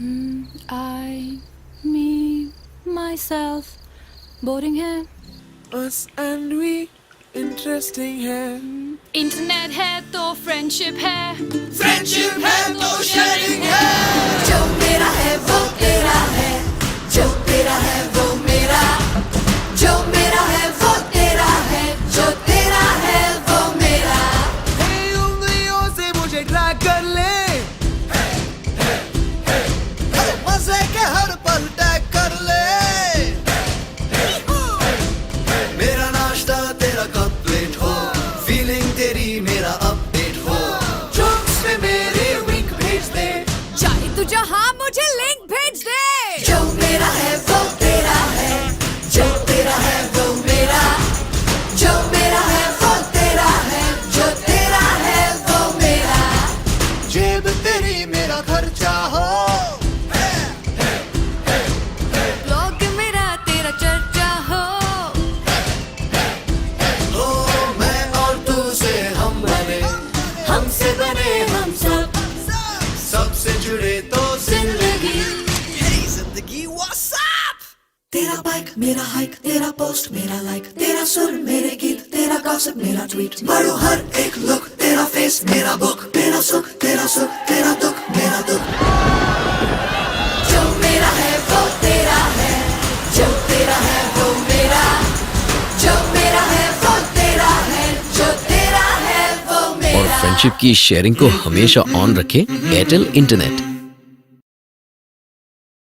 I, me, myself, boring है. Us and we, interesting है. Internet है तो फ्रेंडशिप है. Friendship है तो sharing है. जो मेरा है वो तेरा है, जो तेरा है वो मेरा, जो मेरा है वो तेरा है, जो तेरा है वो मेरा. Hey, उंगलियों से मुझे ड्रैग कर ले. मजे के हर पल टैग कर ले. मेरा नाश्ता तेरा कपलेट हो, फीलिंग तेरी मेरा अपडेट हो. जोक्स में मेरी विंक भेज दे. चाहे तू जहाँ मुझे लिंक भेज दे. जो मेरा है वो तेरा है, जो तेरा है वो मेरा, जो मेरा है वो तेरा है, जो तेरा है वो मेरा. जेब तेरी मेरा खर्चा हो. ब्लॉग मेरा तेरा चर्चा हो. हो मैं और तू से हम बने, हमसे बने हम सब, सबसे जुड़े तो जिंदगी. यही जिंदगी. What's up? तेरा बाइक मेरा हाइक, तेरा पोस्ट मेरा लाइक, तेरा सुर मेरे गीत, तेरा गॉसिप मेरा ट्वीट. मारो हर एक लुक, तेरा फेस मेरा बुक, तेरा सुख, तेरा दुख मेरा दुख. जो मेरा है वो तेरा है, जो तेरा है वो मेरा, जो मेरा है वो तेरा है, जो तेरा है वो और मेरा. फ्रेंडशिप की शेयरिंग को हमेशा ऑन रखें एयरटेल इंटरनेट.